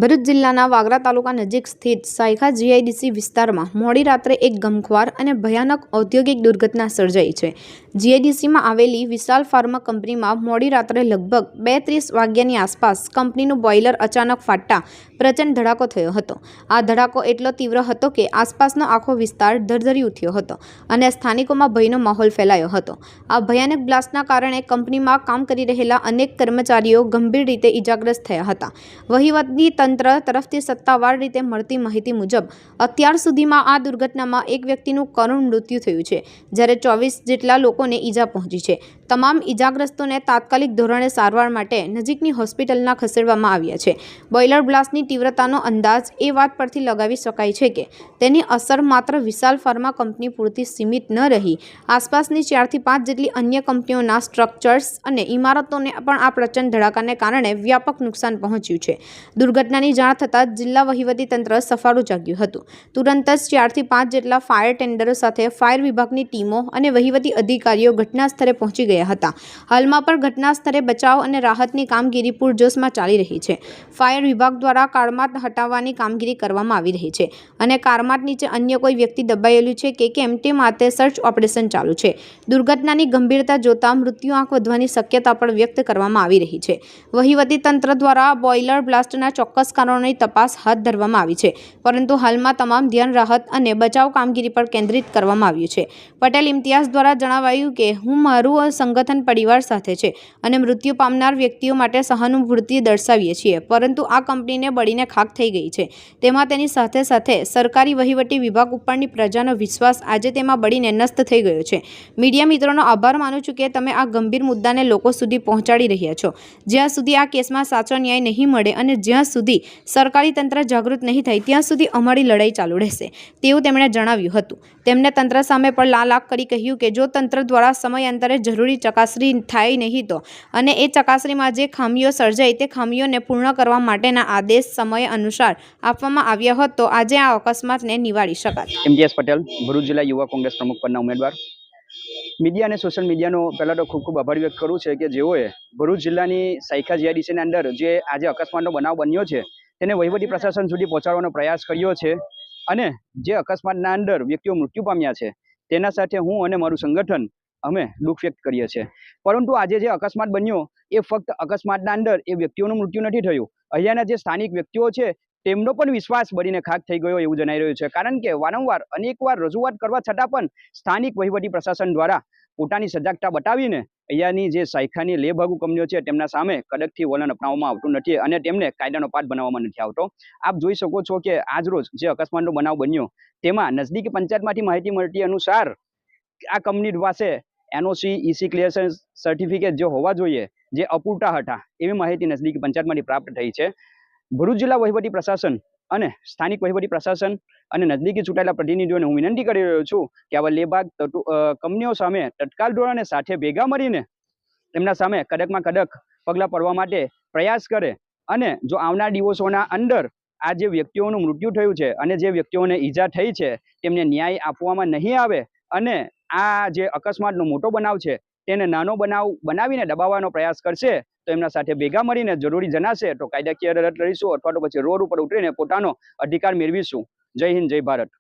ભરૂચ જિલ્લાના વાગરા તાલુકા નજીક સ્થિત સાયખા જીઆઈડીસી વિસ્તારમાં મોડી રાત્રે એક ગમખ્વાર અને ભયાનક ઔદ્યોગિક દુર્ઘટના સર્જાઈ છે। જીઆઈડીસીમાં આવેલી વિશાલ ફાર્મા કંપનીમાં મોડી રાત્રે લગભગ 2:30 વાગ્યાની આસપાસ કંપનીનું બોઇલર અચાનક ફાટતા પ્રચંડ ધડાકો થયો હતો। આ ધડાકો એટલો તીવ્ર હતો કે આસપાસનો આખો વિસ્તાર ધરધરી ઉઠ્યો હતો અને સ્થાનિકોમાં ભયનો માહોલ ફેલાયો હતો। આ ભયાનક બ્લાસ્ટના કારણે કંપનીમાં કામ કરી રહેલા અનેક કર્મચારીઓ ગંભીર રીતે ઇજાગ્રસ્ત થયા હતા। વહીવટી તંત્ર તરફથી સત્તાવાર રીતે મળતી માહિતી મુજબ અત્યાર સુધીમાં આ દુર્ઘટનામાં એક વ્યક્તિનું કરુણ મૃત્યુ થયું છે, જ્યારે 24 જેટલા લોકોને ઈજા પહોંચી છે। તમામ ઈજાગ્રસ્તોને તાત્કાલિક ધોરણે સારવાર માટે નજીકની હોસ્પિટલમાં ખસેડવામાં આવ્યા છે। બોઇલર બ્લાસ્ટની તીવ્રતાનો અંદાજ એ વાત પરથી લગાવી શકાય છે કે તેની અસર માત્ર વિશાલ ફાર્મા કંપની પૂરતી સીમિત ન રહી આસપાસની 4 થી 5 જેટલી અન્ય કંપનીઓના સ્ટ્રક્ચર્સ અને ઇમારતોને પણ આ પ્રચંડ ધડાકાને કારણે વ્યાપક નુકસાન પહોંચ્યું છે। દુર્ઘટનાની જાણ થતાં જિલ્લા વહીવટીતંત્ર સફાળું જાગ્યું હતું। તુરંત જ 4 થી 5 જેટલા ફાયર ટેન્ડરો સાથે ફાયર વિભાગની ટીમો અને વહીવટી અધિકારીઓ ઘટના સ્થળે પહોંચી ગયા હતા। હાલમાં પણ ઘટના સ્થળે બચાવ અને રાહતની કામગીરી પૂરજોશમાં ચાલી રહી છે। ફાયર વિભાગ દ્વારા કારમાત હટાવવાની કામગીરી કરવામાં આવી રહી છે અને કારમાત નીચે અન્ય કોઈ વ્યક્તિ દબાયેલું છે કે કેમ તે માટે સર્ચ ઓપરેશન ચાલુ છે। દુર્ઘટનાની ગંભીરતા જોતા મૃત્યુ આંક વધવાની શક્યતા પણ વ્યક્ત કરવામાં આવી રહી છે। વહીવટીતંત્ર દ્વારા બોઇલર બ્લાસ્ટના ચોક્કસ કારણોની તપાસ હાથ ધરવામાં આવી છે, પરંતુ હાલમાં તમામ ધ્યાન રાહત અને બચાવ કામગીરી પર કેન્દ્રિત કરવામાં આવ્યું છે। પટેલ ઇમ્તિયાઝ દ્વારા જણાવાયું કે હું મારું સંગઠન પરિવાર સાથે છે અને મૃત્યુ પામનાર વ્યક્તિઓ માટે સહાનુભૂતિ દર્શાવીએ છીએ, પરંતુ આ કંપનીને બળીને ખાખ થઈ ગઈ છે। તેમાં તેની સાથે સાથે સરકારી વહીવટી વિભાગ ઉપરની પ્રજાનો વિશ્વાસ આજે તેમાં બળીને નષ્ટ થઈ ગયો છે। મીડિયા મિત્રોનો આભાર માનું છું કે તમે આ ગંભીર મુદ્દાને લોકો સુધી પહોંચાડી રહ્યા છો। જ્યાં સુધી આ કેસમાં સાચો ન્યાય નહીં મળે અને જ્યાં સુધી સરકારી તંત્ર જાગૃત નહીં થાય ત્યાં સુધી અમારી લડાઈ ચાલુ રહેશે તેવું તેમણે જણાવ્યું હતું। તેમણે તંત્ર સામે પણ લાલ આંખ કરી કહ્યું કે જો તંત્ર દ્વારા સમયાંતરે જરૂરી ચકાસણી થાય નહીં તો અને એ ચકાસણીમાં જે ખામીઓ સર્જાય તે ખામીઓને પૂર્ણ કરવા માટેના આદેશ સમય અનુસાર આપવામાં આવ્યા હોત તો આજે આ અકસ્માતને નિવારી શકાત। ઇમ્તિયાઝ પટેલ, ભરૂચ જિલ્લા યુવા કોંગ્રેસ પ્રમુખ પદના ઉમેદવાર। મીડિયા અને સોશિયલ મીડિયાનો પહેલાં તો ખૂબ આભાર વ્યક્ત કરું છે કે જેઓએ ભરૂચ જિલ્લાની સાયખા જીઆઈડીસીની અંદર જે આજે અકસ્માતનો બનાવ બન્યો છે તેને વહીવટી પ્રશાસન સુધી પહોંચાડવાનો પ્રયાસ કર્યો છે અને જે અકસ્માતના અંદર વ્યક્તિઓ મૃત્યુ પામ્યા છે તેના સાથે હું અને મારું સંગઠન અમે દુઃખ વ્યક્ત કરીએ છીએ। પરંતુ આજે જે અકસ્માત બન્યો એ ફક્ત અકસ્માતના અંદર એ વ્યક્તિઓનું મૃત્યુ નથી થયું, અહીંયાના જે સ્થાનિક વ્યક્તિઓ છે તેમનો પણ વિશ્વાસ બળીને ખાખ થઈ ગયો એવું જણાઈ રહ્યું છે। કારણ કે વારંવાર અનેકવાર રજૂઆત કરવા છતાં પણ સ્થાનિક વહીવટી પ્રશાસન દ્વારા પોતાની સજાગતા બતાવીને અહીંયાની જે સાયખાની લેભાગુ કંપનીઓ છે તેમના સામે કડકથી વલણ અપનાવવામાં આવતું નથી અને તેમને કાયદાનો પાઠ બનાવવામાં નથી આવતો। આપ જોઈ શકો છો કે આજરોજ જે અકસ્માતનો બનાવ બન્યો તેમાં નજદીકી પંચાયતમાંથી માહિતી મળતી અનુસાર આ કંપની પાસે એનઓસી ઈસી ક્લિયરન્સ સર્ટિફિકેટ જે હોવા જોઈએ જે અપૂરતા હતા એવી માહિતી નજદીકી પંચાયતમાંથી પ્રાપ્ત થઈ છે। ભરૂચ જિલ્લા વહીવટી પ્રશાસન અને સ્થાનિક વહીવટી પ્રશાસન અને નજદીકી ચૂંટાયેલા પ્રતિનિધિઓને હું વિનંતી કરી રહ્યો છું કે આવા લેબાગ કંપનીઓ સામે તત્કાલ ધોરણે સાથે ભેગા મળીને તેમના સામે કડકમાં કડક પગલાં પડવા માટે પ્રયાસ કરે અને જો આવનાર દિવસોના અંદર આ જે વ્યક્તિઓનું મૃત્યુ થયું છે અને જે વ્યક્તિઓને ઈજા થઈ છે તેમને ન્યાય આપવામાં નહીં આવે અને આ જે અકસ્માતનો મોટો બનાવ છે તેને નાનો બનાવ બનાવીને દબાવવાનો પ્રયાસ કરશે તો એમના સાથે ભેગા મળીને જરૂરી જણાશે તો કાયદાકીય લડત લડીશું અથવા તો પછી રોડ ઉપર ઉતરીને પોતાનો અધિકાર મેળવીશું। જય હિન્દ, જય ભારત।